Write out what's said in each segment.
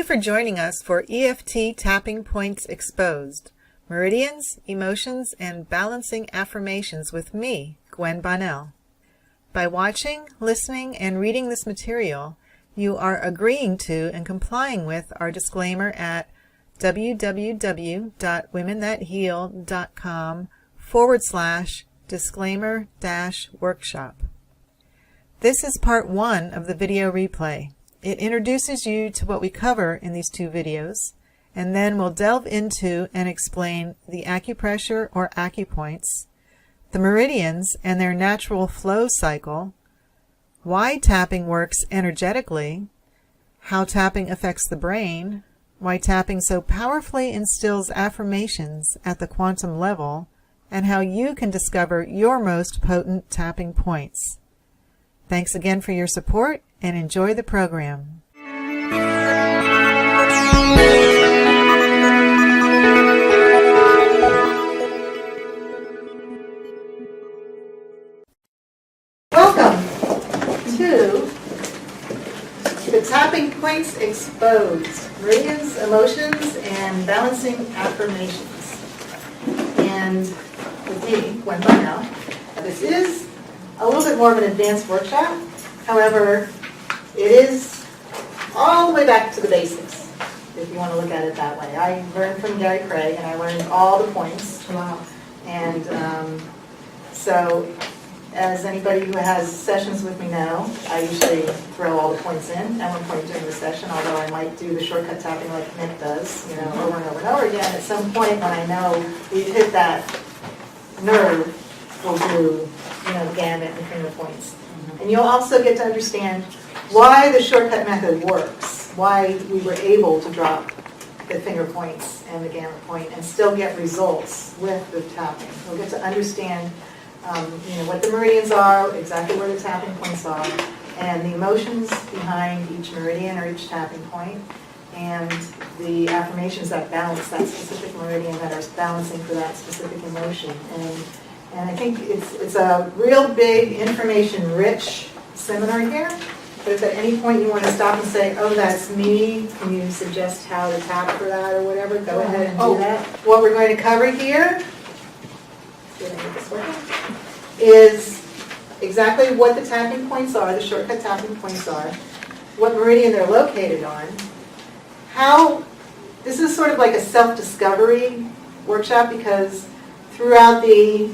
for joining us for EFT Tapping Points Exposed, Meridians, Emotions, and Balancing Affirmations with me, Gwenn Bonnell. By watching, listening, and reading this material, you are agreeing to and complying with our disclaimer at www.womenthatheal.com/disclaimer-workshop. This is part 1 of the video replay. It introduces you to what we cover in these 2 videos, and then we'll delve into and explain the acupressure or acupoints, the meridians and their natural flow cycle, why tapping works energetically, how tapping affects the brain, why tapping so powerfully instills affirmations at the quantum level, and how you can discover your most potent tapping points. Thanks again for your support and enjoy the program. Welcome to the Tapping Points Exposed, Meridians, Emotions, and Balancing Affirmations. And with me, Gwenn Bonnell. This is a little bit more of an advanced workshop. However, it is all the way back to the basics, if you want to look at it that way. I learned from Gary Craig, and I learned all the points. Wow. And so, as anybody who has sessions with me know, I usually throw all the points in at one point during the session, although I might do the shortcut tapping like Nick does, over and over and over again. At some point when I know we've hit that nerve, we'll do, the gamut and finger points. And you'll also get to understand why the shortcut method works, why we were able to drop the finger points and the gamut point and still get results with the tapping. We'll get to understand what the meridians are, exactly where the tapping points are, and the emotions behind each meridian or each tapping point, and the affirmations that balance that specific meridian that are balancing for that specific emotion. And I think it's a real big information-rich seminar here. But if at any point you want to stop and say, oh, that's me, can you suggest how to tap for that or whatever, go ahead and do that. What we're going to cover here is exactly what the tapping points are, the shortcut tapping points are, what meridian they're located on, how, this is sort of like a self-discovery workshop because throughout the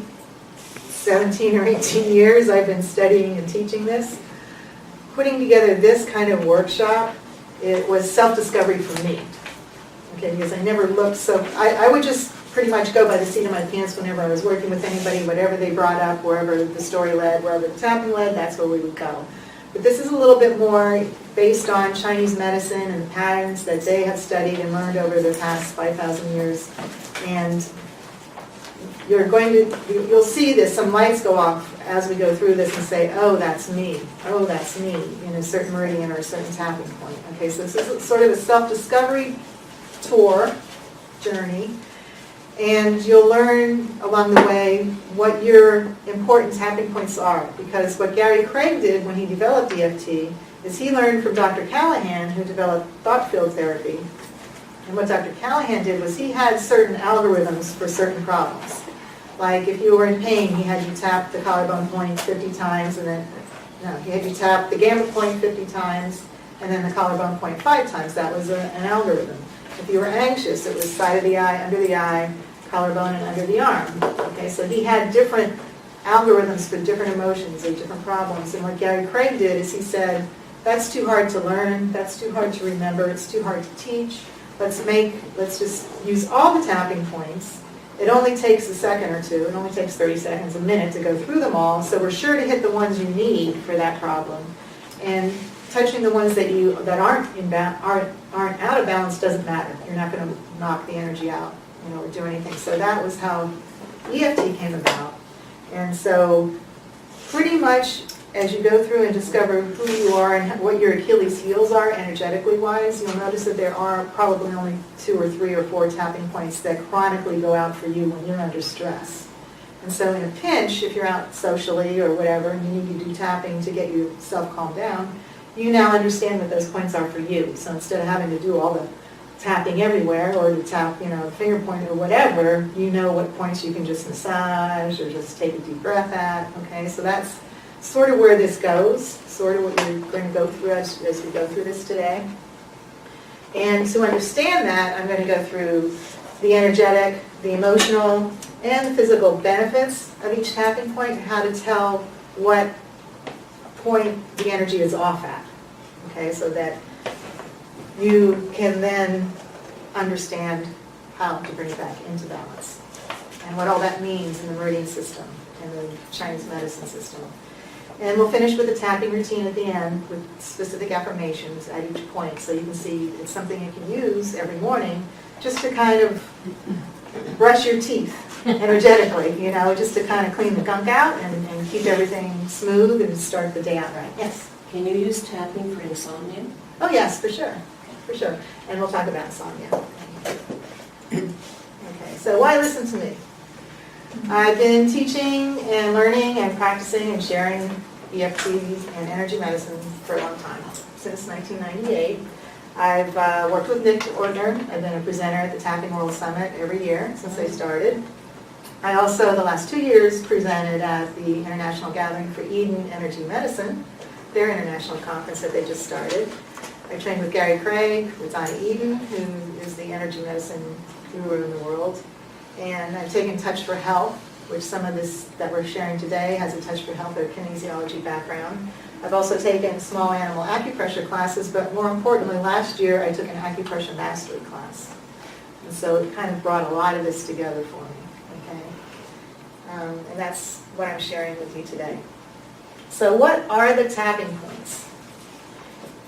17 or 18 years I've been studying and teaching this, putting together this kind of workshop, it was self-discovery for me. Okay, because I never looked so, I would just pretty much go by the seat of my pants whenever I was working with anybody, whatever they brought up, wherever the story led, wherever the tapping led, that's where we would go. But this is a little bit more based on Chinese medicine and patterns that they have studied and learned over the past 5,000 years. And you'll see this, some lights go off as we go through this and say, oh, that's me, in a certain meridian or a certain tapping point. Okay, so this is sort of a self-discovery tour, journey, and you'll learn along the way what your important tapping points are, because what Gary Craig did when he developed EFT is he learned from Dr. Callahan, who developed thought field therapy. And what Dr. Callahan did was he had certain algorithms for certain problems. Like if you were in pain, he had you tap the collarbone point 50 times, and then, he had you tap the gamut point 50 times, and then the collarbone point 5 times. That was an algorithm. If you were anxious, it was side of the eye, under the eye, collarbone, and under the arm. Okay, so he had different algorithms for different emotions or different problems. And what Gary Craig did is he said, that's too hard to learn, that's too hard to remember, it's too hard to teach. Let's just use all the tapping points. It only takes a second or two. It only takes 30 seconds, a minute to go through them all. So we're sure to hit the ones you need for that problem. And touching the ones that aren't out of balance doesn't matter. You're not going to knock the energy out, or do anything. So that was how EFT came about. And so pretty much as you go through and discover who you are and what your Achilles heels are energetically wise, you'll notice that there are probably only 2 or 3 or 4 tapping points that chronically go out for you when you're under stress. And so in a pinch, if you're out socially or whatever and you need to do tapping to get yourself calmed down, you now understand what those points are for you. So instead of having to do all the tapping everywhere or to tap, the finger point or whatever, you know what points you can just massage or just take a deep breath at. Okay, so that's sort of where this goes, sort of what you're going to go through as we go through this today. And to understand that, I'm going to go through the energetic, the emotional, and the physical benefits of each tapping point, and how to tell what point the energy is off at. Okay, so that you can then understand how to bring it back into balance and what all that means in the meridian system and the Chinese medicine system. And we'll finish with a tapping routine at the end with specific affirmations at each point, so you can see it's something you can use every morning just to kind of brush your teeth energetically, just to kind of clean the gunk out and keep everything smooth and start the day out right. Yes? Can you use tapping for insomnia? Oh yes, for sure. For sure. And we'll talk about insomnia. Okay, so why listen to me? I've been teaching and learning and practicing and sharing EFT and energy medicine for a long time, since 1998. I've worked with Nick Ortner. I've been a presenter at the Tapping World Summit every year since I started. I also, the last 2 years, presented at the International Gathering for Eden Energy Medicine, their international conference that they just started. I trained with Gary Craig, with Donna Eden, who is the energy medicine guru in the world. And I've taken Touch for Health, which some of this that we're sharing today has a Touch for Health or kinesiology background. I've also taken small animal acupressure classes, but more importantly, last year I took an acupressure mastery class. And so it kind of brought a lot of this together for me, okay? And that's what I'm sharing with you today. So what are the tapping points?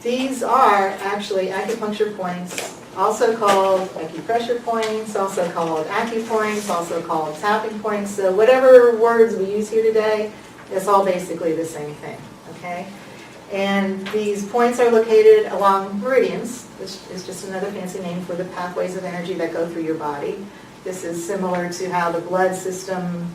These are actually acupuncture points, also called acupressure points, also called acupoints, also called tapping points. So whatever words we use here today, it's all basically the same thing, okay? And these points are located along meridians, which is just another fancy name for the pathways of energy that go through your body. This is similar to how the blood system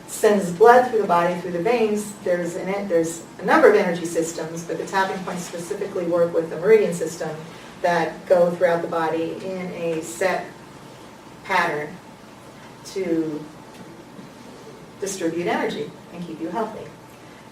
sends blood through the body, through the veins. There's a number of energy systems, but the tapping points specifically work with the meridian system that go throughout the body in a set pattern to distribute energy and keep you healthy.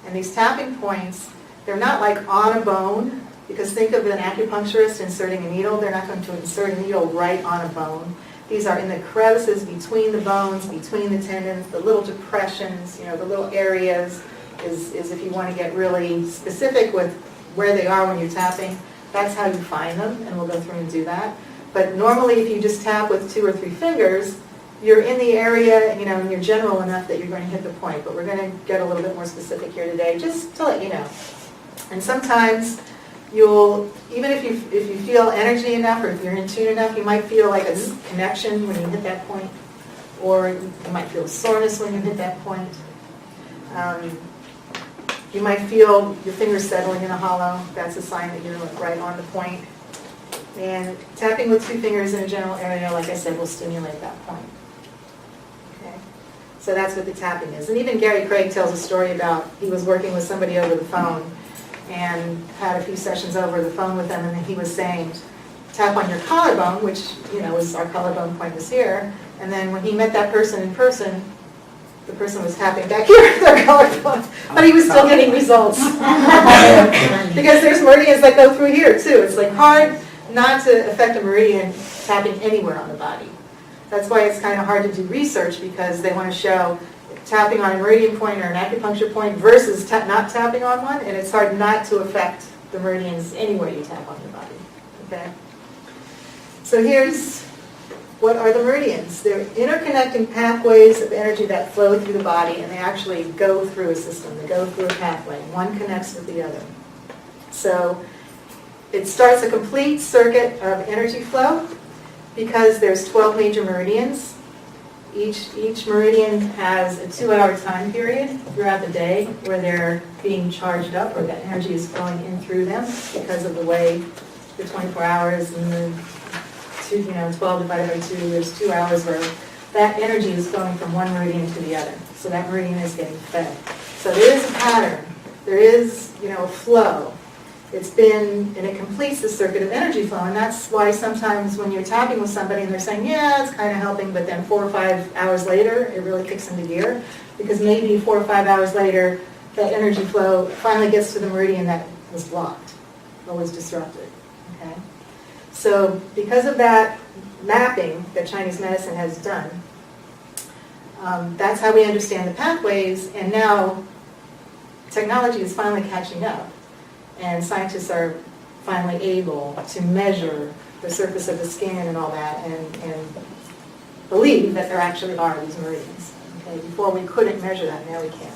And these tapping points, they're not like on a bone, because think of an acupuncturist inserting a needle. They're not going to insert a needle right on a bone. These are in the crevices between the bones, between the tendons, the little depressions, the little areas is if you want to get really specific with where they are when you're tapping, that's how you find them, and we'll go through and do that. But normally if you just tap with 2 or 3 fingers, you're in the area, and you're general enough that you're going to hit the point. But we're going to get a little bit more specific here today, just to let you know. And sometimes you'll, even if you feel energy enough, or if you're in tune enough, you might feel like a connection when you hit that point, or you might feel soreness when you hit that point. You might feel your fingers settling in a hollow. That's a sign that you're right on the point. And tapping with 2 fingers in a general area, like I said, will stimulate that point. Okay, so that's what the tapping is. And even Gary Craig tells a story about he was working with somebody over the phone and had a few sessions over the phone with them, and he was saying, tap on your collarbone, which, was our collarbone point was here, and then when he met that person in person, the person was tapping back here with their collarbone, but he was still getting results. Because there's meridians that go through here too. It's like hard not to affect a meridian tapping anywhere on the body. That's why it's kind of hard to do research, because they want to show tapping on a meridian point or an acupuncture point versus not tapping on one, and it's hard not to affect the meridians anywhere you tap on your body. Okay? So here's what are the meridians. They're interconnecting pathways of energy that flow through the body, and they actually go through a system. They go through a pathway. One connects with the other. So it starts a complete circuit of energy flow because there's 12 major meridians. Each meridian has a 2-hour time period throughout the day where they're being charged up, or that energy is flowing in through them because of the way the 24 hours and the 12 divided by 2, there's 2 hours where that energy is flowing from one meridian to the other. So that meridian is getting fed. So there is a pattern. There is, a flow. and it completes the circuit of energy flow. And that's why sometimes when you're tapping with somebody and they're saying, yeah, it's kind of helping, but then 4 or 5 hours later, it really kicks into gear. Because maybe 4 or 5 hours later, that energy flow finally gets to the meridian that was blocked or was disrupted. Okay? So because of that mapping that Chinese medicine has done, that's how we understand the pathways, and now technology is finally catching up, and scientists are finally able to measure the surface of the skin and all that, and believe that there actually are these meridians. Okay? Before we couldn't measure that, now we can.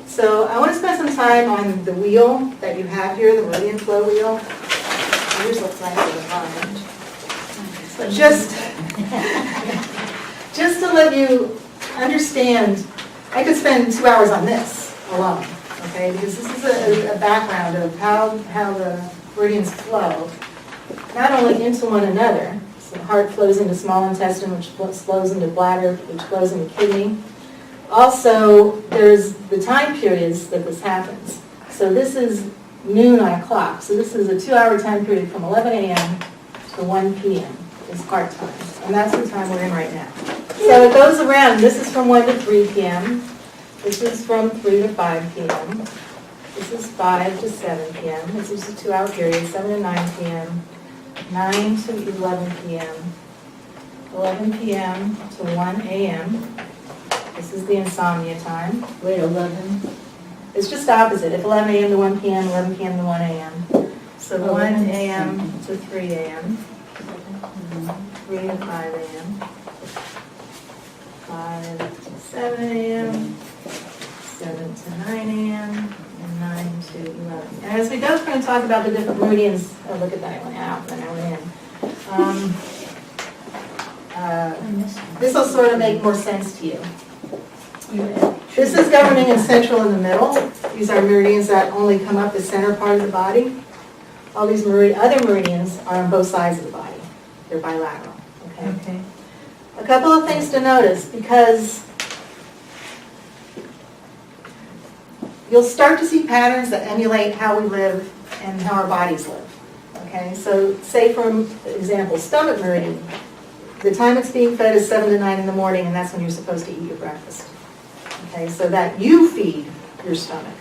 So I want to spend some time on the wheel that you have here, the meridian flow wheel. Yours looks nicer than mine. But just to let you understand, I could spend 2 hours on this alone, okay? Because this is a background of how the meridians flow, not only into one another. So the heart flows into small intestine, which flows into bladder, which flows into kidney. Also, there's the time periods that this happens. So this is noon on a clock. So this is a 2-hour time period from 11 a.m. to 1 p.m. is heart time. And that's the time we're in right now. So it goes around. This is from 1 to 3 p.m. This is from 3 to 5 p.m. This is 5 to 7 p.m. This is a 2-hour period, 7 to 9 p.m. 9 to 11 p.m. 11 p.m. to 1 a.m. This is the insomnia time. Wait, 11? It's just opposite. If 11 a.m. to 1 p.m., 11 p.m. to 1 a.m. So 1 a.m. to 3 a.m. 3 to 5 a.m. 5 to 7 a.m. 7 to 9 a.m. and 9 to 11. And as we go through and talk about the different meridians, oh, look at that, I went out, then I went in. This will sort of make more sense to you. This is governing and central in the middle. These are meridians that only come up the center part of the body. All these other meridians are on both sides of the body. They're bilateral. Okay. A couple of things to notice, because you'll start to see patterns that emulate how we live and how our bodies live. Okay, so say for example, stomach meridian. The time it's being fed is 7 to 9 in the morning, and that's when you're supposed to eat your breakfast. Okay, so that you feed your stomach,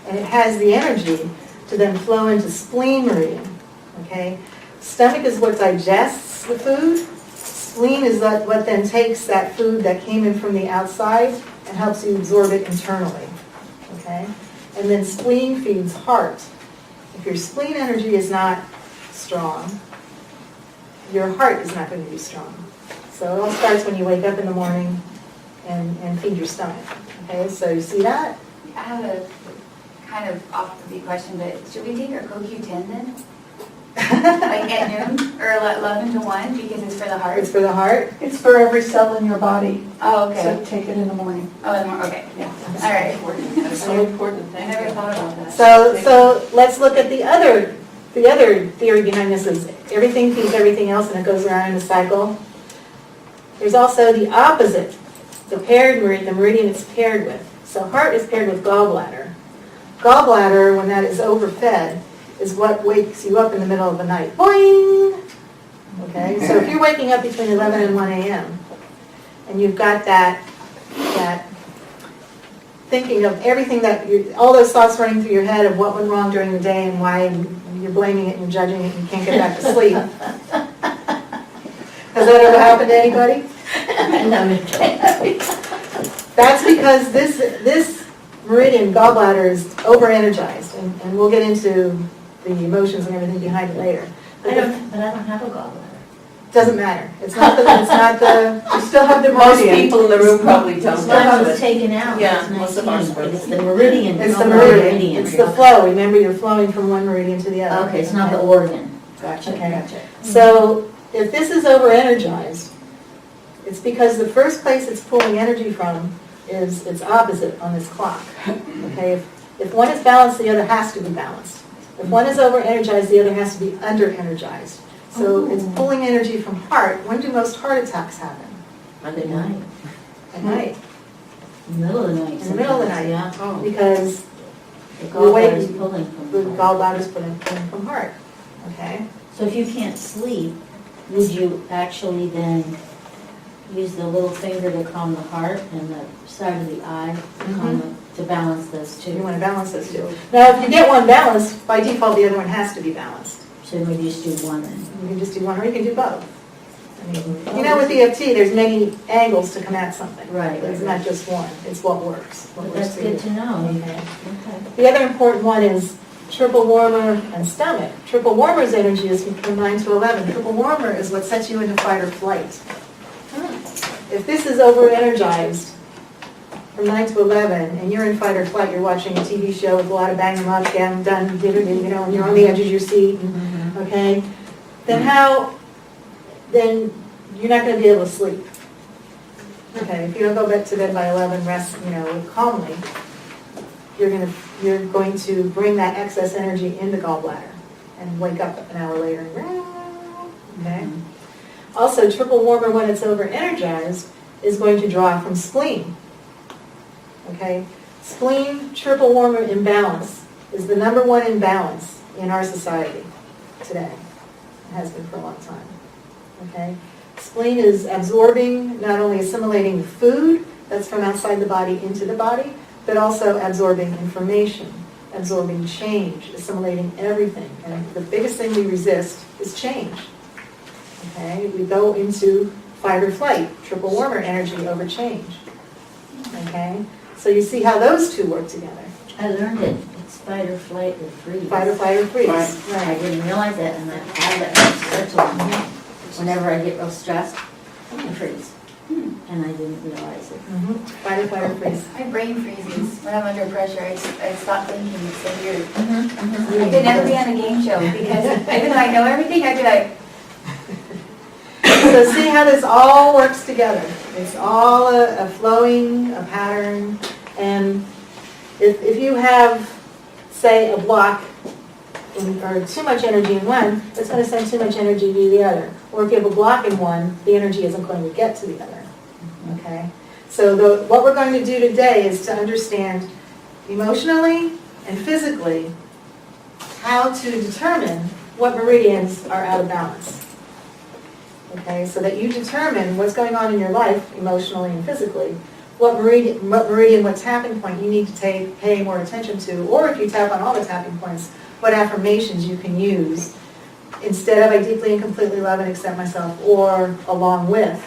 and it has the energy to then flow into spleen meridian. Okay, stomach is what digests the food. Spleen is what then takes that food that came in from the outside and helps you absorb it internally. Okay, and then spleen feeds heart. If your spleen energy is not strong, your heart is not going to be strong. So it all starts when you wake up in the morning and feed your stomach. Okay, so you see that? I have a kind of off the beat question, but should we take our CoQ10 then? Like at noon or 11 to 1 because it's for the heart? It's for the heart. It's for every cell in your body. Oh, okay. So take it in the morning. Oh, in the morning. Okay. Yeah. All right. That's so important. I Thank never you. thought about that. So let's look at the other theory behind this is everything feeds everything else and it goes around in a cycle. There's also the opposite, the paired meridian, the meridian it's paired with. So heart is paired with gallbladder. Gallbladder, when that is overfed, is what wakes you up in the middle of the night. Boing! Okay, so if you're waking up between 11 and 1 a.m. and you've got that thinking of everything all those thoughts running through your head of what went wrong during the day and why you're blaming it and judging it and you can't get back to sleep. Has that ever happened to anybody? That's because this meridian, gallbladder, is over-energized, and we'll get into the emotions and everything behind it later. But I don't have a gallbladder. Doesn't matter. It's not the You still have the Most meridian. people in the room probably don't It's not have was it. taken out. Yeah, It's most of 19, ours but were. it's the meridian. It's the not meridian. It's the flow. Remember, you're flowing from one meridian to the other. Okay, it's not the organ. Gotcha. Okay, gotcha. So if this is over-energized, it's because the first place it's pulling energy from is its opposite on this clock. Okay, if one is balanced, the other has to be balanced. If one is over-energized, the other has to be under-energized. So it's pulling energy from heart. When do most heart attacks happen? Monday night. At night. In the middle of the night. In the middle of the night. Yeah. Oh. Because gallbladder is pulling from the the heart. gallbladder is pulling from heart, okay? So if you can't sleep, would you actually then use the little finger to calm the heart and the side of the eye to to balance those You two? want to balance those two. Now, if you get one balanced, by default, the other one has to be balanced. So maybe just do one then? You can just do one, or you can do both. I mean, you know, with EFT, there's many angles to come at something. Right. It's not just one, it's what works. What But works that's for you. good to know. Okay. Okay. The other important one is triple warmer and stomach. Triple warmer's energy is from 9 to 11. Triple warmer is what sets you into fight or flight. If this is over-energized from 9 to 11, and you're in fight or flight, you're watching a TV show with a lot of bang 'em up, get 'em done, you know, and you're on the edge of your seat, okay? Then you're not going to be able to sleep. Okay, if you don't go back to bed by 11, rest, you know, calmly, you're going to bring that excess energy in the gallbladder and wake up an hour later. Okay? Also, triple warmer, when it's over-energized, is going to draw from spleen. Okay? Spleen, triple warmer imbalance is the number one imbalance in our society today. It has been for a long time. Okay? Spleen is absorbing, not only assimilating the food that's from outside the body into the body, but also absorbing information, absorbing change, assimilating everything. And the biggest thing we resist is change. Okay? We go into fight or flight, triple warmer energy over change. Okay? So you see how those two work together. I learned it. It's fight or flight or freeze. Fight or flight or freeze. I didn't realize that, and I have that such a long time. Whenever I get real stressed, I freeze. And I didn't realize it. Fight or flight or freeze. My brain freezes when I'm under pressure. I stop thinking. It's so weird. I could never be on a game show because even though I know everything, I'd be like, So see how this all works together. It's all a flowing, a pattern. And if you have, say, a block or too much energy in one, it's going to send too much energy to the other. Or if you have a block in one, the energy isn't going to get to the other. Okay? So what we're going to do today is to understand emotionally and physically how to determine what meridians are out of balance. Okay, so that you determine what's going on in your life, emotionally and physically, what meridian, what tapping point you need to pay more attention to, or if you tap on all the tapping points, what affirmations you can use instead of I deeply and completely love and accept myself, or along with,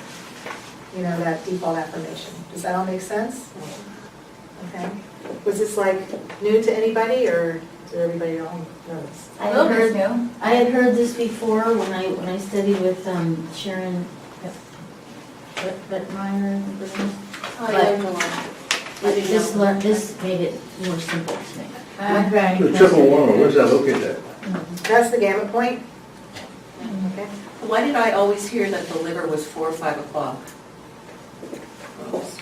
you know, that default affirmation. Does that all make sense? Okay. Was this like new to anybody, or did everybody all know this? I "Well, had there's heard, no." I had heard this before when I studied with Sharon Bettmeyer. This made it more simple to me. The triple warmer, where's that located at? That's the gamut point. Okay. Why did I always hear that the liver was 4 or 5 o'clock? I was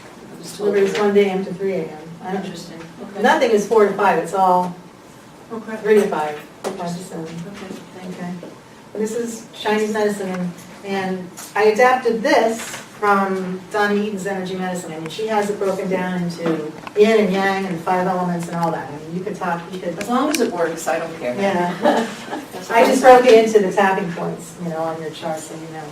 told Deliveries that. 1 a.m. to 3 a.m. I don't- Interesting. Okay. Nothing is 4 to 5, it's all Okay. 3 to 5, 5 to 7. Okay, thank you. Okay. This is Chinese medicine, and I adapted this from Donna Eaton's energy medicine. I mean, she has it broken down into yin and yang and 5 elements and all that. I mean, you could As long as it works, I don't care. yeah. I just broke it into the tapping points, you know, on your chart, so you know.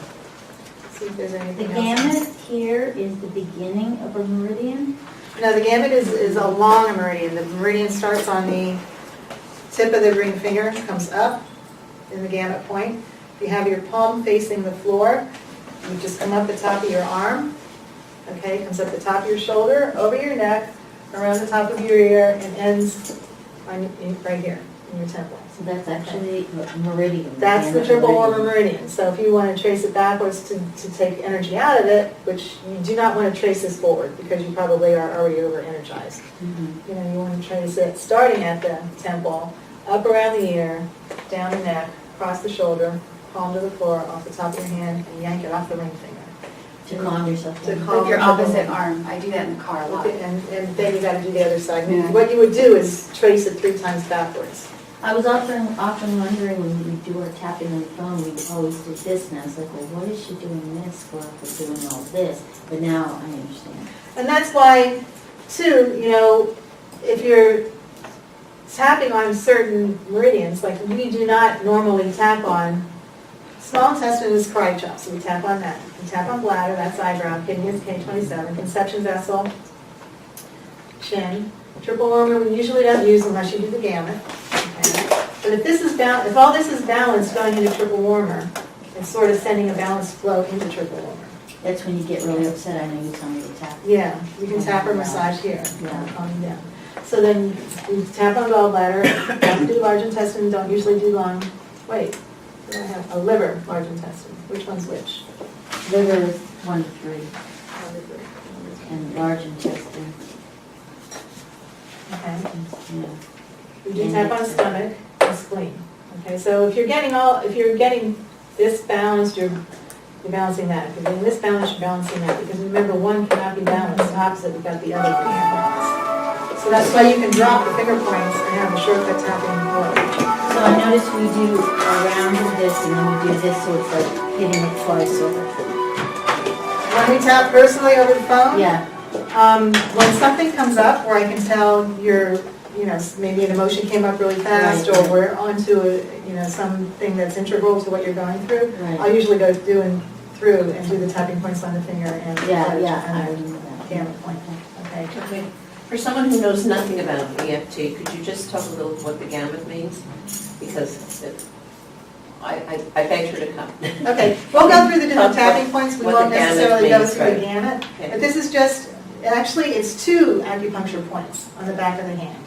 See if there's The anything else. gamut here is the beginning of a meridian. No, the gamut is along a meridian. The meridian starts on the tip of the ring finger, comes up in the gamut point. You have your palm facing the floor. You just come up the top of your arm. Okay, comes up the top of your shoulder, over your neck, around the top of your ear, and ends right here in your temple. So that's actually a meridian. That's the gamut triple warmer meridian. So if you want to trace it backwards to take energy out of it, which you do not want to trace this forward because you probably are already over-energized. You know, you want to trace it starting at the temple, up around the ear, down the neck, across the shoulder, palm to the floor, off the top of your hand, and yank it off the ring finger. To calm yourself To down. calm With your yourself opposite down. arm. I do that in the car a lot. And then you got to do the other side. Yeah. What you would do is trace it 3 times backwards. I was often wondering when we do our tapping on the phone, we always did this, and I was like, well, what is she doing this for if we're doing all this? But now I understand. And that's why, too, you know, if you're tapping on certain meridians, like we do not normally tap on, small intestine is karate chop, so we tap on that. We tap on bladder, that's eyebrow, kidney is K27, conception vessel, chin. Triple wormer we usually don't use unless you do the gamut. Okay. But if this is if all this is balanced going into triple wormer, it's sort of sending a balanced flow into triple wormer. That's when you get really upset, I know you tell me to tap. Yeah, you can tap or massage here, Yeah. calming down. So then we tap on gallbladder, don't do large intestine, don't usually do lung. Wait, I have a liver, large intestine. Which one's which? Liver is 1 to 3, and large intestine, Okay. yeah. We do tap on stomach and spleen. Okay, so if you're getting this balanced, you're balancing that. If you're getting this balanced, you're balancing that. Because remember, one cannot be balanced opposite without the other being balanced. So that's why you can drop the finger points and have the shortcut tapping work. So I noticed we do a round of this, and then we do this, so it's like hitting it twice over. When we tap personally over the phone, Yeah, when something comes up where I can tell you're, maybe an emotion came up really fast, Right. or we're onto something that's integral to what you're going through, right. I'll usually go through and do the tapping points on the finger and Yeah, and I the remember that. gamut point. Okay. Okay. For someone who knows nothing about EFT, could you just talk a little what the gamut means? Because I begged her to come. Okay, we'll go through the different Talk tapping points. We what won't the gamut necessarily go means, through the right. gamut, Okay. but this is just, actually, it's 2 acupuncture points on the back of the hand.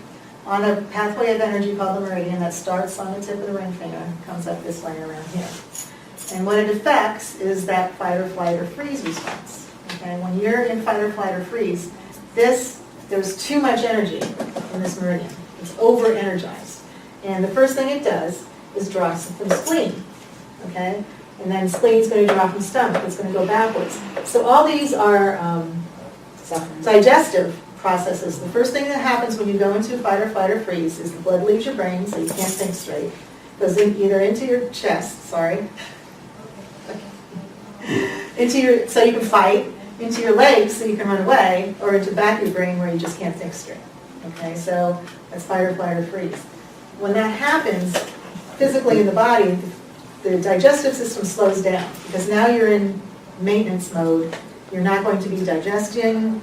On a pathway of energy called the meridian that starts on the tip of the ring finger, comes up this way around here. And what it affects is that fight or flight or freeze response. Okay, when you're in fight or flight or freeze, there's too much energy in this meridian. It's over-energized. And the first thing it does is draw from spleen. Okay? And then spleen's going to draw from stomach. It's going to go backwards. So all these are digestive processes. The first thing that happens when you go into fight or flight or freeze is the blood leaves your brain, so you can't think straight. Goes either into your chest, so you can fight, into your legs so you can run away, or into the back of your brain where you just can't think straight. Okay, so that's fight or flight or freeze. When that happens physically in the body, the digestive system slows down because now you're in maintenance mode. You're not going to be digesting,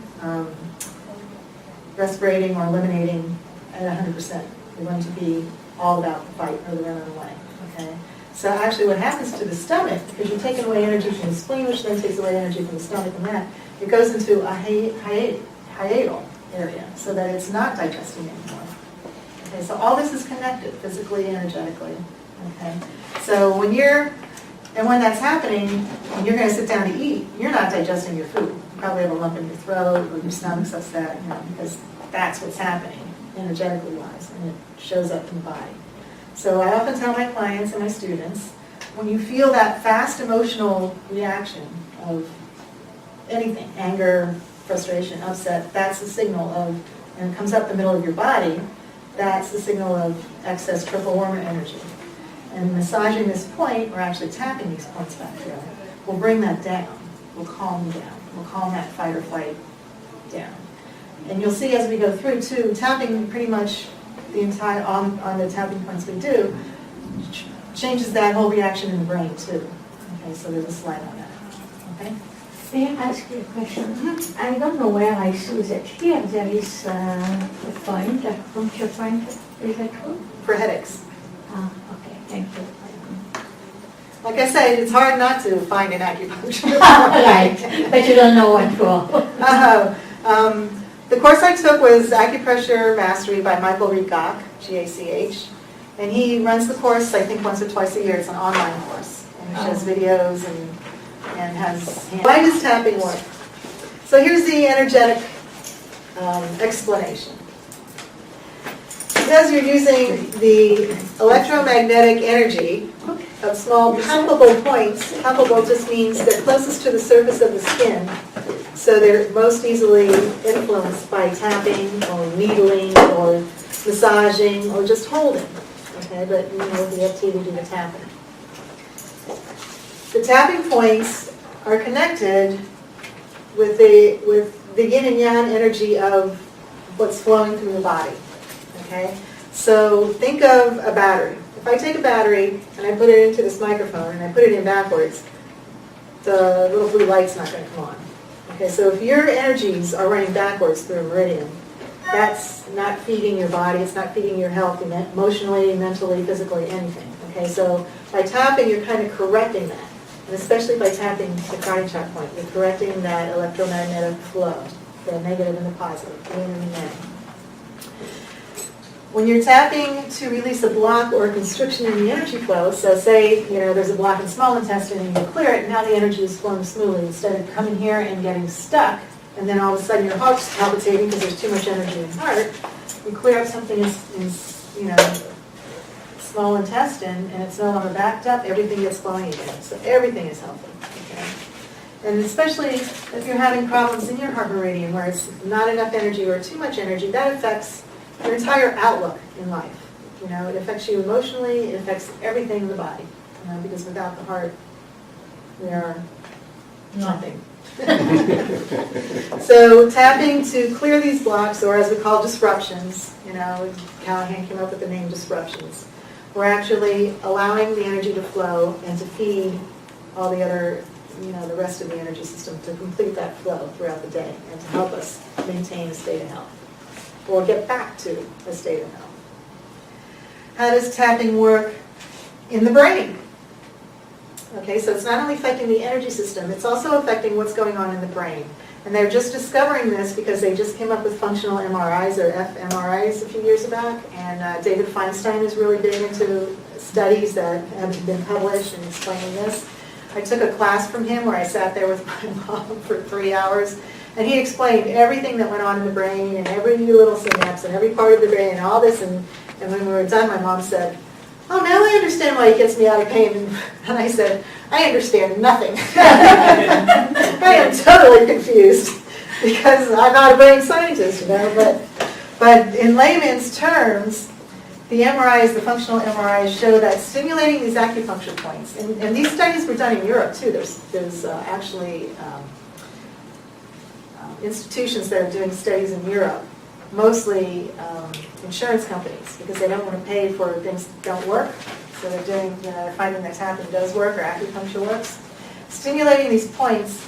respirating, or eliminating at 100%. You're going to be all about the fight or the running away. Okay. So actually what happens to the stomach, because you're taking away energy from the spleen, which then takes away energy from the stomach and that, it goes into a hiatal area so that it's not digesting anymore. Okay, so all this is connected physically, energetically. Okay, so when that's happening, when you're going to sit down to eat, you're not digesting your food. You probably have a lump in your throat or your stomach's upset, because that's what's happening energetically wise, and it shows up in the body. So I often tell my clients and my students, when you feel that fast emotional reaction of anything, anger, frustration, upset, that's a signal of, and it comes up the middle of your body, that's the signal of excess triple wormer energy. And massaging this point, or actually tapping these points back here, will bring that down, will calm you down, will calm that fight or flight down. And you'll see as we go through too, tapping pretty much the entire, on the tapping points we do, changes that whole reaction in the brain too. Okay, so there's a slide on that. Okay? May I ask you a question? I don't know where I saw that here there is a point, a puncture point. Is that true? For headaches. Okay, thank you. Like I said, it's hard not to find an acupuncture. Right, but you don't know what for. The course I took was Acupressure Mastery by Michael Reed Gach, G-A-C-H. And he runs the course, I think, once or twice a year. It's an online course. And he shows videos and has... Why does tapping work? So here's the energetic explanation. Because you're using the electromagnetic energy of small palpable points, palpable just means they're closest to the surface of the skin, so they're most easily influenced by tapping or needling or massaging or just holding. Okay, but with the EFT we do the tapping. The tapping points are connected with the yin and yang energy of what's flowing through the body. Okay, So think of a battery. If I take a battery and I put it into this microphone and I put it in backwards, the little blue light's not going to come on. Okay, so if your energies are running backwards through a meridian, that's not feeding your body, it's not feeding your health emotionally, mentally, physically, anything. Okay, so by tapping, you're kind of correcting that. And especially by tapping the cardiac chakra point, you're correcting that electromagnetic flow, the negative and the positive, the yin and the yang. When you're tapping to release a block or a constriction in the energy flow, so say there's a block in small intestine and you clear it, and now the energy is flowing smoothly instead of coming here and getting stuck, and then all of a sudden your heart's palpitating because there's too much energy in the heart. You clear up something in small intestine and it's no longer backed up, everything gets flowing again. So everything is healthy. Okay? And especially if you're having problems in your heart meridian where it's not enough energy or too much energy, that affects your entire outlook in life. It affects you emotionally, it affects everything in the body. Because without the heart, we are nothing. So tapping to clear these blocks, or as we call disruptions, Callahan came up with the name disruptions. We're actually allowing the energy to flow and to feed all the other, the rest of the energy system to complete that flow throughout the day and to help us maintain a state of health or get back to a state of health. How does tapping work in the brain? Okay, so it's not only affecting the energy system, it's also affecting what's going on in the brain. And they're just discovering this because they just came up with functional MRIs or fMRIs a few years back. And David Feinstein is really big into studies that have been published and explaining this. I took a class from him where I sat there with my mom for 3 hours. And he explained everything that went on in the brain and every little synapse and every part of the brain and all this. And when we were done, my mom said, "Oh, now I understand why he gets me out of pain." And I said, "I understand nothing." I am totally confused because I'm not a brain scientist, But in layman's terms, the MRIs, the functional MRIs, show that stimulating these acupuncture points, and these studies were done in Europe too. There's actually institutions that are doing studies in Europe, mostly insurance companies, because they don't want to pay for things that don't work. So they're doing, they're finding that tapping does work or acupuncture works. Stimulating these points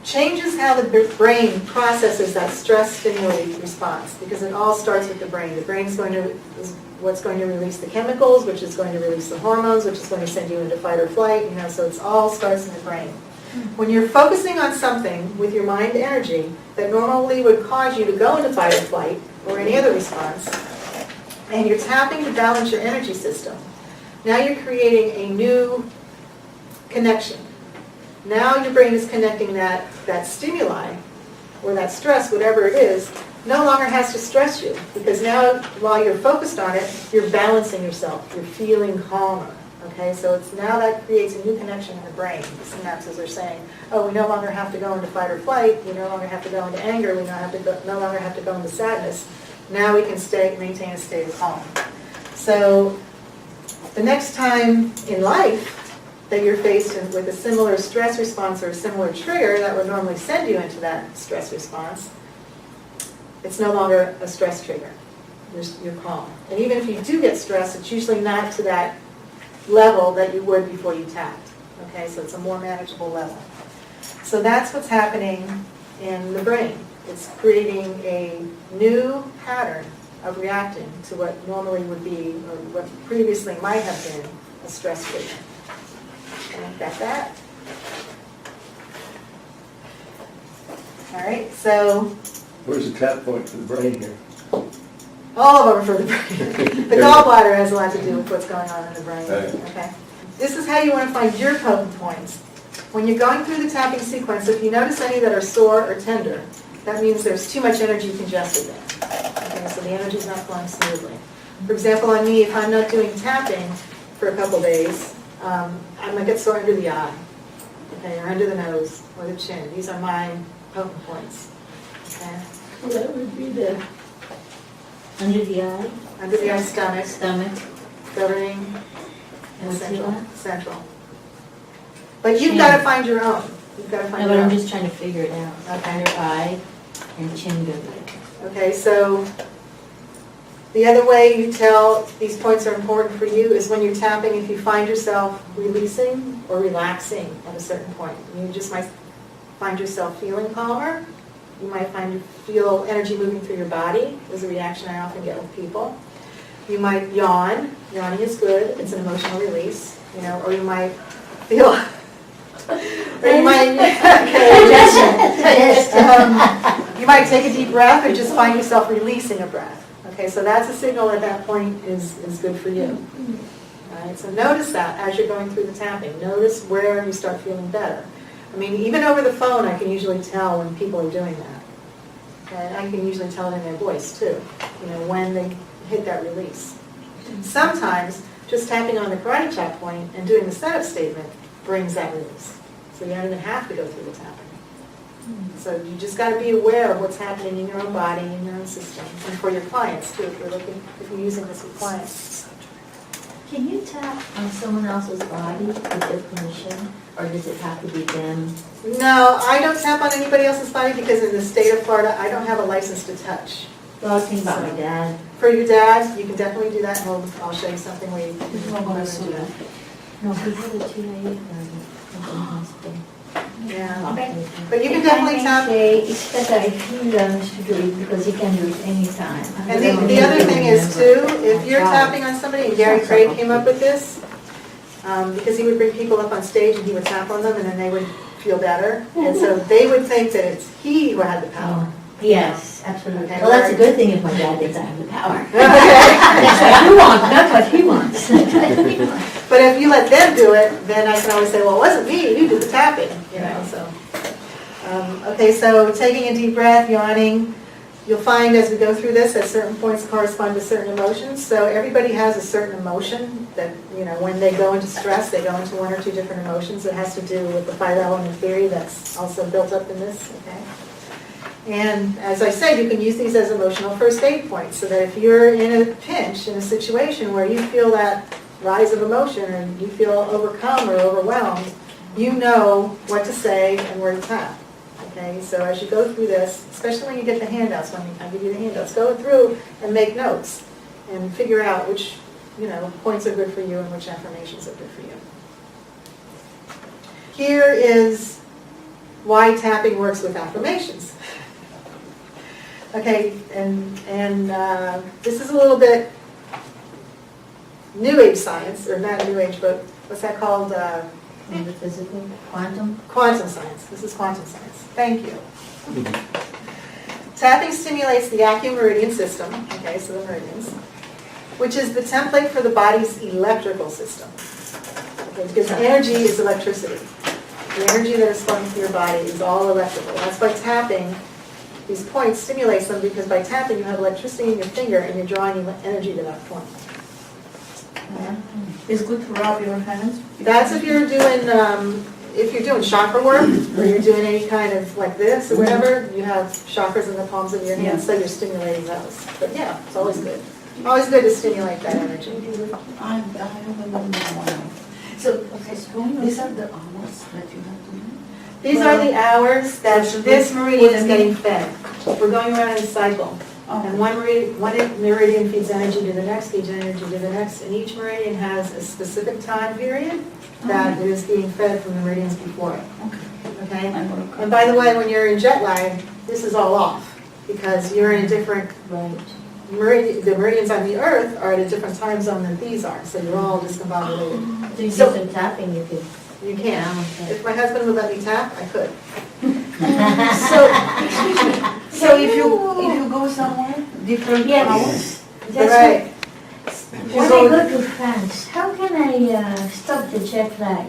changes how the brain processes that stress-stimulating response, because it all starts with the brain. The brain is what's going to release the chemicals, which is going to release the hormones, which is going to send you into fight or flight. So it all starts in the brain. When you're focusing on something with your mind energy that normally would cause you to go into fight or flight or any other response, and you're tapping to balance your energy system, now you're creating a new connection. Now your brain is connecting that stimuli or that stress, whatever it is, no longer has to stress you, because now while you're focused on it, you're balancing yourself, you're feeling calmer. Okay, so it's now that creates a new connection in the brain. The synapses are saying, oh, we no longer have to go into fight or flight, we no longer have to go into anger, we no longer have to go into sadness. Now we can maintain a state of calm. So the next time in life that you're faced with a similar stress response or a similar trigger that would normally send you into that stress response, it's no longer a stress trigger. You're calm. And even if you do get stressed, it's usually not to that level that you would before you tapped. Okay, so it's a more manageable level. So that's what's happening in the brain. It's creating a new pattern of reacting to what normally would be, or what previously might have been, a stress trigger. Okay, got that? All right, so Where's the tap point for the brain here? all of them for the brain. The gallbladder has a lot to do with what's going on in the brain. Right. Okay. This is how you want to find your potent points. When you're going through the tapping sequence, if you notice any that are sore or tender, that means there's too much energy congested there. Okay, so the energy's not flowing smoothly. For example, on me, if I'm not doing tapping for a couple days, I might get sore under the eye, okay, or under the nose, or the chin. These are my potent points. Okay. Well, that would be the under the eye, Under the eye, stomach, governing, and What's the central. other? Central. But you've Chin. got to find your own. You've got to find No, your but I'm own. just trying to figure it out. Okay. Under eye and chin goodness. Okay, so The other way you tell these points are important for you is when you're tapping, if you find yourself releasing or relaxing at a certain point. You just might find yourself feeling calmer. You might feel energy moving through your body. Is a reaction I often get with people. You might yawn. Yawning is good. It's an emotional release. Or you might feel... or you might... you might take a deep breath or just find yourself releasing a breath. Okay, so that's a signal at that point is good for you. All right, so notice that as you're going through the tapping. Notice where you start feeling better. I mean, even over the phone, I can usually tell when people are doing that. Okay, I can usually tell it in their voice, too, when they hit that release. Sometimes, just tapping on the karate chop point and doing the setup statement brings that release. So you don't even have to go through the tapping. So you just got to be aware of what's happening in your own body, in your own system, and for your clients, too, if you're using this with clients. Can you tap on someone else's body with their permission, or does it have to be them? No, I don't tap on anybody else's body because in the state of Florida, I don't have a license to touch. Well, I was thinking about my dad. For your dad, you can definitely do that, and I'll show you something where you can do that. No, he had a TIA in the hospital. Yeah, Okay. but you can definitely tap. It's better if he learns to do it because he can do it anytime. And the other thing is too, if you're tapping on somebody, and Gary Craig came up with this, because he would bring people up on stage and he would tap on them and then they would feel better. And so they would think that it's he who had the power. Oh, yes, absolutely. Okay. Well, that's a good thing if my dad thinks I have the power. That's what he wants, not what he wants. But if you let them do it, then I can always say, well, it wasn't me, you did the tapping, so. Okay, so taking a deep breath, yawning, you'll find as we go through this that certain points correspond to certain emotions. So everybody has a certain emotion that, when they go into stress, they go into one or two different emotions. It has to do with the 5-element theory that's also built up in this, okay? And as I said, you can use these as emotional first aid points so that if you're in a pinch, in a situation where you feel that rise of emotion and you feel overcome or overwhelmed, you know what to say and where to tap. Okay, so as you go through this, especially when you get the handouts, when I give you the handouts, go through and make notes and figure out which points are good for you and which affirmations are good for you. Here is why tapping works with affirmations. Okay, and this is a little bit New Age science, or not New Age, but what's that called? The physical, quantum. Quantum science. This is quantum science. Thank you. Tapping stimulates the acumen system, okay, so the meridians, which is the template for the body's electrical system. Okay, because energy is electricity. The energy that is flowing through your body is all electrical. That's why tapping these points stimulates them, because by tapping you have electricity in your finger and you're drawing energy to that point. It's good to rub your hands. That's if you're doing chakra work, or you're doing any kind of like this or whatever, you have chakras in the palms of your hands, so you're stimulating those. But yeah, it's always good. Always good to stimulate that energy. I haven't done that one. So, okay, so these are the hours that you have to do? These are the hours that this meridian is getting fed. We're going around in a cycle. And one meridian feeds energy to the next, feeds energy to the next, and each meridian has a specific time period that is being fed from the meridians before it. Okay? And by the way, when you're in jet lag, this is all off, because you're in a different, the meridians on the Earth are at a different time zone than these are, so you're all discombobulated. So you do some tapping, you could. You can. If my husband would let me tap, I could. So if you go somewhere, different hours? That's Right. When I go to France, how can I stop the jet lag?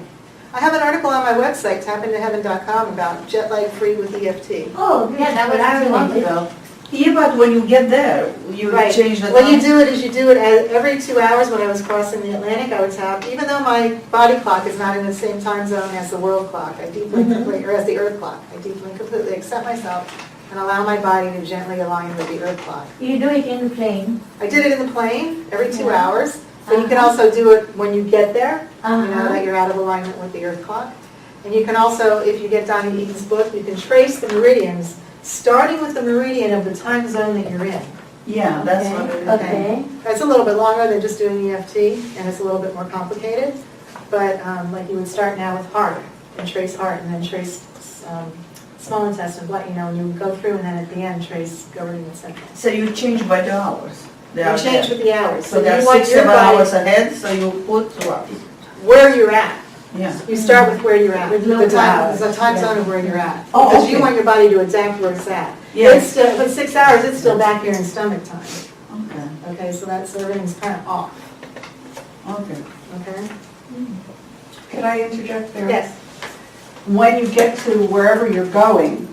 I have an article on my website, tapintoheaven.com, about jet lag free with EFT. Oh, Yeah, that was I a month wanted. ago. Yeah, but when you get there, you Right. change the time. What you do it is you do it every 2 hours. When I was crossing the Atlantic, I would tap. Even though my body clock is not in the same time zone as the world clock, I deeply, or as the Earth clock, I deeply and completely accept myself and allow my body to gently align with the Earth clock. You do it in the plane. I did it in the plane every 2 Yeah. hours, but you can also do it when you get there, you know Uh-huh. that you're out of alignment with the Earth clock. And you can also, if you get down in Eaton's book, you can trace the meridians, starting with the meridian of the time zone that you're in. Yeah, that's what it is. Okay. That's a little bit longer than just doing EFT, and it's a little bit more complicated. But like you would start now with heart, and trace heart, and then trace small intestine, blood, and you would go through, and then at the end trace governing and central. So you change by the hours? You change with the hours. So there you are want 6 your body hours ahead, so you put throughout. where you're at. Yeah. You start with where you're at. With no The time, hours. the time zone of where you're at. Oh, Because you okay. want your body to adapt where it's at. Yes. It's still, but 6 hours, it's still back here in stomach time. Okay, Okay, so that's, everything's kind of off. okay. Okay? Could I interject there? Yes. When you get to wherever you're going,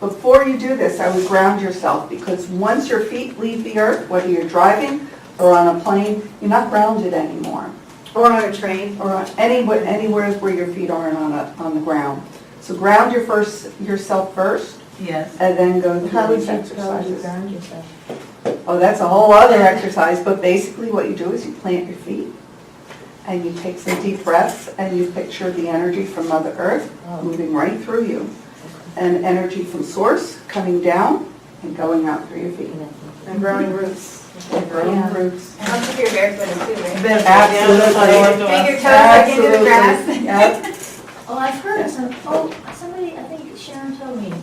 before you do this, I would ground yourself, because once your feet leave the earth, whether you're driving or on a plane, you're not grounded anymore. Or on a train. Or on anywhere where your feet aren't on the ground. So ground yourself first, Yes. and then go through How would these you exercises. ground yourself? Oh, that's a whole other exercise, but basically what you do is you plant your feet, and you take some deep breaths, and you picture the energy from Mother Earth moving right through you, and energy from Source coming down and going out through your feet. And growing roots. And growing Yeah. roots. And also if you're barefooted too, right? Absolutely. Take your toes back into the grass. Yep. Oh, I've heard somebody, I think Sharon told me,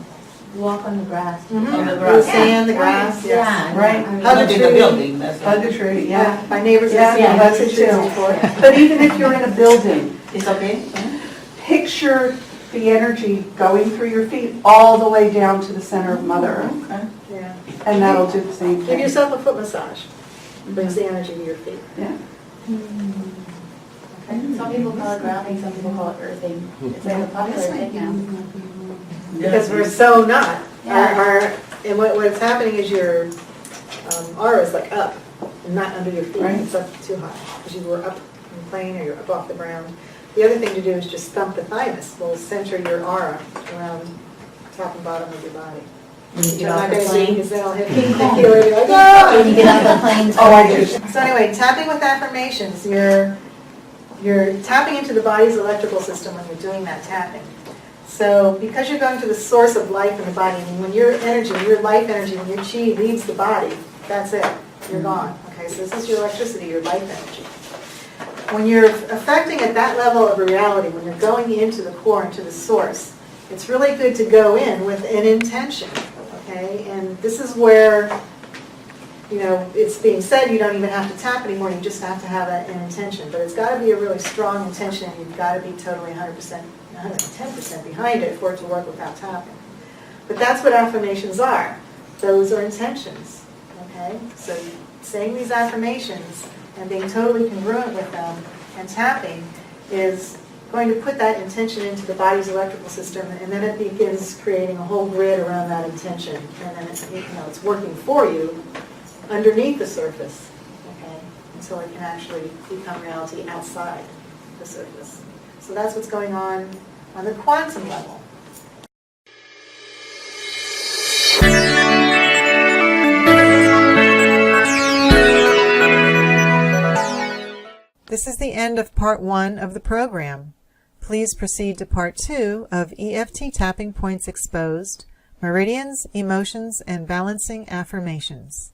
walk on the grass. Mhm. On the The grass. sand, the grass, yes. Yeah. Right. I mean, Hug a Not in tree. the building, that's Hug a tree, yeah. Yeah, my neighbors Yeah, have seen that's hugging it trees too. before. But even if you're in a building, It's okay? picture the energy going through your feet all the way down to the center of Mother Earth. Okay. Yeah. And that'll do the same Give thing. yourself a foot massage. Brings the energy to your feet. Yeah. Some people call it grounding, some people call it earthing. It's like a popular thing now. Because we're so not. Yeah. And what's happening is your aura is like up, and not under your feet. Right. It's up too high, because you were up in the plane or you're up off the ground. The other thing to do is just thump the thymus. Will center your aura around top and bottom of your body. When you Which get I'm off not the going to do, plane. because then I'll hit you and you're like, "Ah!" When you get off the plane. Oh, I do. So anyway, tapping with affirmations, you're tapping into the body's electrical system when you're doing that tapping. So because you're going to the source of life in the body, and when your energy, your life energy, when your chi leaves the body, that's it, you're gone. Okay, so this is your electricity, your life energy. When you're affecting at that level of reality, when you're going into the core, into the source, it's really good to go in with an intention, okay? And this is where, it's being said you don't even have to tap anymore, you just have to have an intention. But it's got to be a really strong intention, and you've got to be totally 100%, 110% behind it for it to work without tapping. But that's what affirmations are. Those are intentions, okay? So saying these affirmations and being totally congruent with them and tapping is going to put that intention into the body's electrical system, and then it begins creating a whole grid around that intention, and then it's working for you underneath the surface, okay, until it can actually become reality outside the surface. So that's what's going on the quantum level. This is the end of part 1 of the program. Please proceed to part 2 of EFT Tapping Points Exposed, Meridians, Emotions, and Balancing Affirmations.